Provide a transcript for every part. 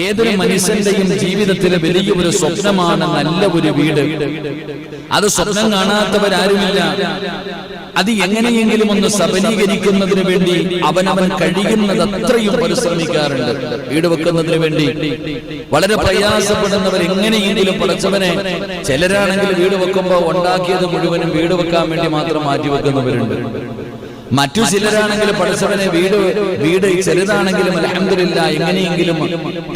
ഏതൊരു മനുഷ്യന്റെയും ജീവിതത്തിലെ വലിയൊരു സ്വപ്നമാണ് നല്ല ഒരു വീട്. അത് സ്വപ്നം കാണാത്തവരാരുമില്ല. അത് എങ്ങനെയെങ്കിലും ഒന്ന് സബലീകരിക്കുന്നതിന് വേണ്ടി അവനവൻ കഴിയുന്നത് അത്രയും പരിശ്രമിക്കാറുണ്ട്. വീട് വെക്കുന്നതിന് വേണ്ടി വളരെ പ്രയാസപ്പെടുന്നവർ എങ്ങനെയെങ്കിലും പടച്ചവനെ, ചിലരാണെങ്കിൽ വീട് വെക്കുമ്പോൾ ഉണ്ടാക്കിയത് മുഴുവനും വീട് വെക്കാൻ വേണ്ടി മാത്രം മാറ്റിവെക്കുന്നവരുണ്ട്. മറ്റു ചിലരാണെങ്കിൽ പടച്ചവനെ വീട് ചെറുതാണെങ്കിലും അൽഹംദുലില്ലാഹ് എങ്ങനെയെങ്കിലും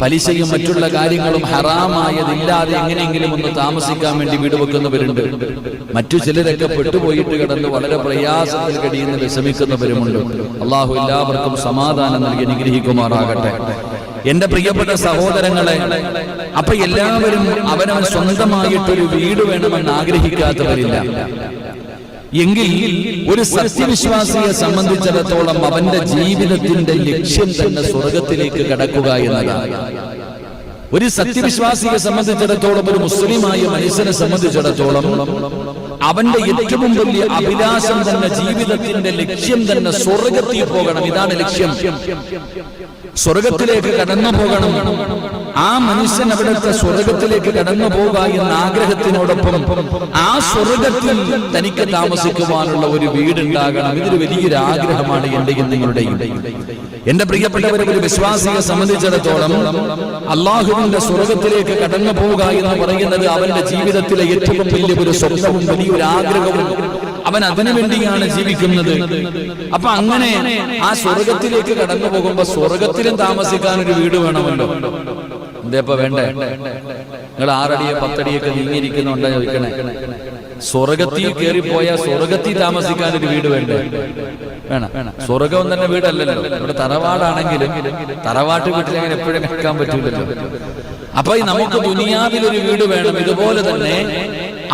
പലിശയും മറ്റുള്ള കാര്യങ്ങളും ഹറാമായതില്ലാതെ എങ്ങനെയെങ്കിലും ഒന്ന് താമസിക്കാൻ വേണ്ടി വീട് വെക്കുന്നവരുണ്ട്. മറ്റു ചിലരൊക്കെ പെട്ടുപോയിട്ട് കിടന്ന് വളരെ പ്രയാസത്തിൽ കഴിയുന്ന വിഷമിക്കുന്നവരുമുണ്ട്. അള്ളാഹു എല്ലാവർക്കും സമാധാനം നൽകി അനുഗ്രഹിക്കുമാറാകട്ടെ. എന്റെ പ്രിയപ്പെട്ട സഹോദരങ്ങളെ, അപ്പൊ എല്ലാവരും അവനവൻ സ്വന്തമായിട്ടൊരു വീട് വേണമെന്ന് ആഗ്രഹിക്കാത്തവരില്ല. എങ്കിൽ ഒരു സത്യവിശ്വാസിയെ സംബന്ധിച്ചിടത്തോളം അവന്റെ ജീവിതത്തിന്റെ ലക്ഷ്യം തന്നെ സ്വർഗത്തിലേക്ക് കടക്കുക എന്നതാണ്. ഒരു സത്യവിശ്വാസിയെ സംബന്ധിച്ചിടത്തോളം, ഒരു മുസ്ലിമായ മനുഷ്യനെ സംബന്ധിച്ചിടത്തോളം അവന്റെ ഏറ്റവും വലിയ അഭിലാഷം തന്നെ, ജീവിതത്തിന്റെ ലക്ഷ്യം തന്നെ സ്വർഗത്തിൽ പോകണം. ഇതാണ് ലക്ഷ്യം. സ്വർഗത്തിലേക്ക് കടന്നു പോകണം. ആ മനുഷ്യൻ അവിടുത്തെ സ്വർഗത്തിലേക്ക് കടന്നു പോകുക എന്ന ആഗ്രഹത്തിനോടൊപ്പം ആ സ്വർഗത്തിൽ തനിക്ക് താമസിക്കുവാനുള്ള ഒരു വീടുണ്ടാകണം. ഇതൊരു വലിയൊരു ആഗ്രഹമാണ് എന്റെയും നിങ്ങളുടെയും. എന്റെ പ്രിയപ്പെട്ടവരെ, ഒരു വിശ്വാസിയെ സംബന്ധിച്ചിടത്തോളം അള്ളാഹുവിന്റെ സ്വർഗത്തിലേക്ക് കടന്നു പോവുക എന്ന് പറയുന്നത് അവന്റെ ജീവിതത്തിലെ ഏറ്റവും വലിയ ഒരു സ്വപ്നവും വലിയൊരു ആഗ്രഹവും. അവൻ അതിനു വേണ്ടിയാണ് ജീവിക്കുന്നത്. അപ്പൊ അങ്ങനെ ആ സ്വർഗത്തിലേക്ക് കടന്നു പോകുമ്പോ സ്വർഗത്തിലും താമസിക്കാൻ ഒരു വീട് വേണമല്ലോ. എന്തേപ്പ വേണ്ടേ? നിങ്ങൾ 6 അടിയോ 10 അടിയൊക്കെ നീങ്ങിയിരിക്കുന്നുണ്ടോ ചോദിക്കണേ. സ്വർഗത്തിൽ കയറിപ്പോയാൽ സ്വർഗത്തിൽ താമസിക്കാൻ ഒരു വീട് വേണ്ടേ? വേണം. സ്വർഗം തന്നെ വീടല്ലല്ലോ. ഇവിടെ തറവാടാണെങ്കിലും തറവാട്ട് വീട്ടിൽ അങ്ങനെ എപ്പോഴും നിൽക്കാൻ പറ്റൂലല്ലോ. അപ്പൊ നമുക്ക് ദുനിയാവിൽ ഒരു വീട് വേണം. ഇതുപോലെ തന്നെ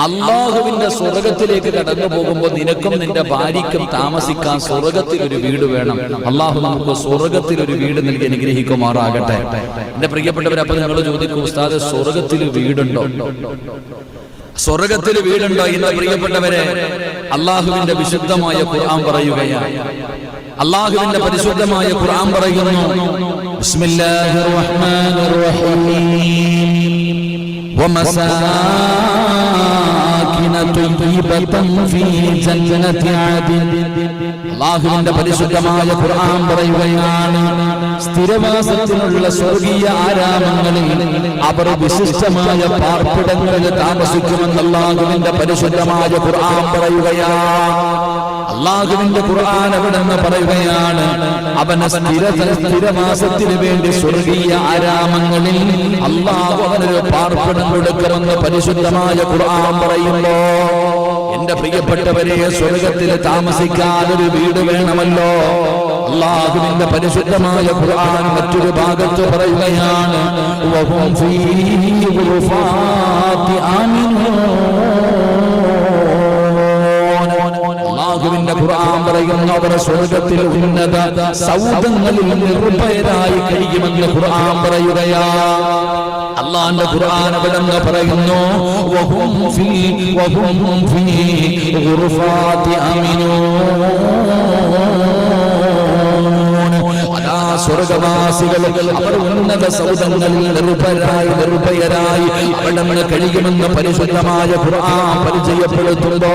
അള്ളാഹുവിന്റെ സ്വർഗത്തിലേക്ക് കടന്നു പോകുമ്പോൾ നിനക്കും നിന്റെ ഭാര്യയ്ക്കും താമസിക്കാൻ സ്വർഗത്തിൽ ഒരു വീട് വേണം. അള്ളാഹു നമുക്ക് സ്വർഗത്തിൽ ഒരു വീട് നൽകി അനുഗ്രഹിക്കുമാറാകട്ടെ. എന്റെ പ്രിയപ്പെട്ടവർ, അപ്പൊ നിങ്ങൾ ചോദിക്കും, ഉസ്താദ് സ്വർഗത്തിൽ വീടുണ്ടോ? സ്വർഗത്തിൽ വീടുണ്ടോ? എന്റെ പ്രിയപ്പെട്ടവരെ, അള്ളാഹുവിന്റെ വിശുദ്ധമായ ഖുർആൻ പറയുകയാണ്. അള്ളാഹുവിന്റെ പരിശുദ്ധമായ ഖുർആൻ പറയുന്നു, ബിസ്മില്ലാഹിർ റഹ്മാനിർ റഹീം ومساكن طيبة في جنة عدن. അള്ളാഹുവിന്റെ പരിശുദ്ധമായ ഖുർആൻ പറയുകയാണ്, സ്ഥിരവാസത്തിനുള്ള സ്വർഗീയ ആരാമങ്ങളിൽ അവർ വിശിഷ്ടമായ പാർപ്പിടങ്ങളിൽ താമസിക്കുമെന്ന് അള്ളാഹുവിന്റെ പരിശുദ്ധമായ ഖുർആൻ പറയുകയാണ്. അള്ളാഹുവിന്റെ ഖുർആൻ അവിടെന്ന് പറയുകയാണ്, അവന് സ്ഥിരവാസത്തിന് വേണ്ടി സ്വർഗീയ ആരാമങ്ങളിൽ അള്ളാഹു അവനൊരു പാർപ്പിടം കൊടുക്കുമെന്ന് പരിശുദ്ധമായ ഖുർആൻ പറയുന്നു. എന്റെ പ്രിയപ്പെട്ടവരെ, സ്വർഗത്തിൽ താമസിക്കാൻ ഒരു വീട് വേണമല്ലോ. അള്ളാഹുവിന്റെ പരിശുദ്ധമായ ഖുർആൻ മറ്റൊരു ഭാഗത്ത് പറയുകയാണ്, വഹും ഫീഹി ഗുർഫാത്തി ആമിനൂൻ. അള്ളാഹുവിന്റെ ഖുർആൻ പറയുന്നു, അവർ സ്വർഗത്തിൽ ഉന്നത സൗധങ്ങളിൽ നിർഭയരായി കഴിയുമെന്ന് ഖുർആൻ പറയുകയാണ്. അള്ളാഹുവിന്റെ ഖുർആൻ അവിടെന്ന് പറയുന്നു, വഹും ഫീ ഗുർഫാത്തി ആമിനൂൻ. സ്വർഗവാസികൾ അവർ ഉന്നത സൗധങ്ങളിൽ നിർഭയരായി അവിടെ കഴിയുമെന്ന് പരിശുദ്ധമായ ഖുർആൻ പരിചയപ്പെടുത്തുന്നു.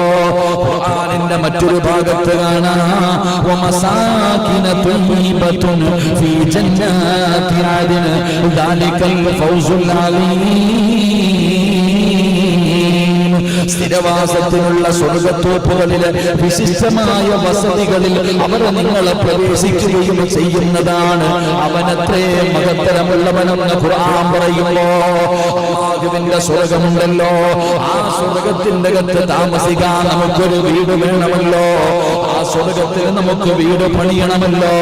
ഖുർആനിന്റെ മറ്റൊരു ഭാഗത്ത് കാണാം, വമസാകിന ത്വയ്യിബത്തുൻ ഫീ ജന്നാതി അദ്ൻ ദാലികൽ ഫൗസുൽ അലീം. സ്ഥിരവാസത്തിനുള്ള സ്വർഗത്തോപ്പുകളിലെ വിശിഷ്ടമായ വസതികളിൽ അവർ നിങ്ങളെ പ്രവേശിക്കുകയും ചെയ്യുന്നതാണ്. അവനത്രേ മഹത്തരമുള്ളവനെന്ന് ഖുർആൻ പറയുമ്പോ അല്ലാഹുവിന്റെ സ്വർഗമുണ്ടല്ലോ. ആ സ്വർഗത്തിന്റെ അകത്ത് താമസിക്കാൻ നമുക്കൊരു വീട് വേണമല്ലോ. ആ സ്വർഗത്തിൽ നമുക്ക് വീട് പണിയണമല്ലോ.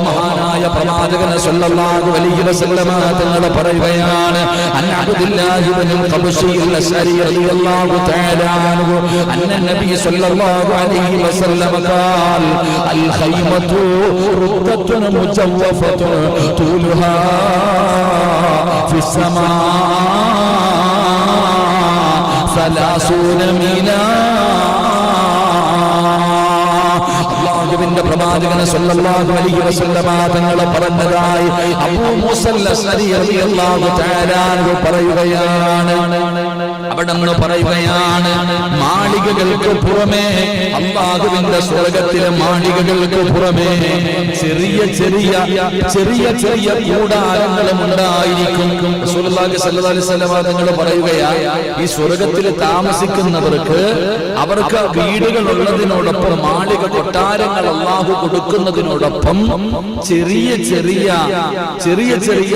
മഹാനായ പ്രവാചകൻ സല്ലല്ലാഹു അലൈഹി വസല്ലമ തങ്ങൾ പറയുകയാണ്, അൻ അബ്ദുല്ലാഹി ഇബ്നുൽ ഖബശി അൽ-അശ്അരി റളിയല്ലാഹു തആല അൻഹു അന്ന നബി സല്ലല്ലാഹു അലൈഹി വസല്ലമ ഖാൽ അൽ-ഖൈമതു റുത്തത്തുൻ മുജവ്വഫത്തുൻ തൂലുഹാ ഫിസ്-സമാ 30 മീലാ. അല്ലാഹുവിന്റെ പ്രവാചകൻ സല്ലല്ലാഹു അലൈഹി വസല്ലമ തങ്ങൾ പറഞ്ഞതായി അബൂ മൂസൽ അശ്അരി റളിയല്ലാഹു തആല അൻഹു പറയുകയാണ്. അവിടെന്ന് പറയുകയാണ്, മാളികകൾക്ക് പുറമേ, അല്ലാഹുവിന്റെ സ്വർഗ്ഗത്തിലെ മാളികകൾക്ക് പുറമേ ചെറിയ ചെറിയ ചെറിയ ചെറിയ കൂടാരങ്ങളും ഉണ്ടായിരിക്കും. റസൂലുള്ളാഹി സ്വല്ലല്ലാഹു അലൈഹി വസല്ലം തങ്ങൾ പറയുകയാണ്, ഈ സ്വർഗ്ഗത്തിൽ താമസിക്കുന്നവർക്ക് അവർക്ക് വീടുകൾ ഉള്ളതിനോടൊപ്പം മാളിക കൊട്ടാരങ്ങൾ അല്ലാഹു കൊടുക്കുന്നതിനോടൊപ്പം ചെറിയ ചെറിയ ചെറിയ ചെറിയ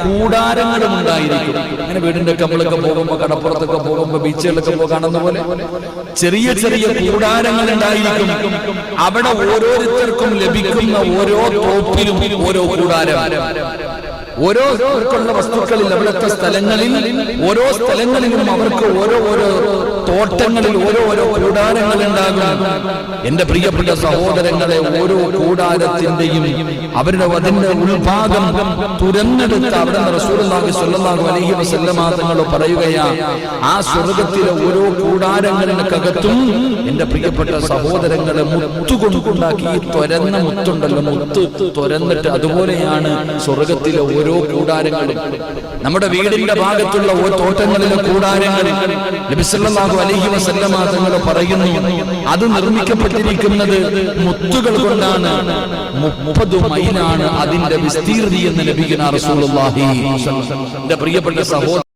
കൂടാരങ്ങളും ഉണ്ടായിരിക്കും. അങ്ങനെ വീടിന്റെ കമ്മളൊക്കെ പോകുമ്പോ, കടപ്പുറത്തൊക്കെ പോകുമ്പോ, ബീച്ചുകളിലൊക്കെ കാണുന്ന പോലെ ചെറിയ ചെറിയ കൂടാരങ്ങൾ ഉണ്ടായിരിക്കും. അവിടെ ഓരോരുത്തർക്കും ലഭിക്കുന്ന ഓരോ തോപ്പിലും ഓരോ കൂടാരം, ഓരോർക്കുള്ള വസ്തുക്കളിൽ അവിടുത്തെ സ്ഥലങ്ങളിൽ ഓരോ സ്ഥലങ്ങളിലും അവർക്ക് ഓരോ ഓരോ തോട്ടങ്ങളിൽ ഓരോ ഓരോ കൂടാരങ്ങൾ ഉണ്ടാകും. എന്റെ പ്രിയപ്പെട്ട സഹോദരങ്ങളെ, ഓരോ കൂടാരത്തിന്റെയും അവരുടെ അതിന്റെ ഉൾഭാഗം തുരന്നെടുത്ത് അവിടെ റസൂലുള്ളാഹി സ്വല്ലല്ലാഹു അലൈഹി വസല്ലമ തങ്ങൾ പറയുകയാണ്, ആ സ്വർഗ്ഗത്തിലെ ഓരോ കൂടാരങ്ങളിനകത്തും എന്റെ പ്രിയപ്പെട്ട സഹോദരങ്ങളെ മുത്തുകൊണ്ടുണ്ടാക്കി ഈ തുരന്ന മുത്തുണ്ടല്ലോ, മുത്ത് തുരന്നിട്ട് അതുപോലെയാണ് സ്വർഗ്ഗത്തിലെ ഓരോ കൂടാരങ്ങളും. നമ്മുടെ വീടിന്റെ ഭാഗത്തുള്ള ഓരോ തോട്ടങ്ങളിലെ കൂടാരങ്ങൾ നബി സല്ലല്ലാഹു അലൈഹി വസല്ലമ തങ്ങൾ പറയുന്നു, അത് നിർമ്മിക്കപ്പെട്ടിരിക്കുന്നത് മുത്തുകൾ കൊണ്ടാണ്. 30 മൈലാണ് അതിന്റെ വിസ്തീർതി എന്ന് നബിയുനാ റസൂലുള്ളാഹി. എന്റെ പ്രിയപ്പെട്ട സഹോദരൻ,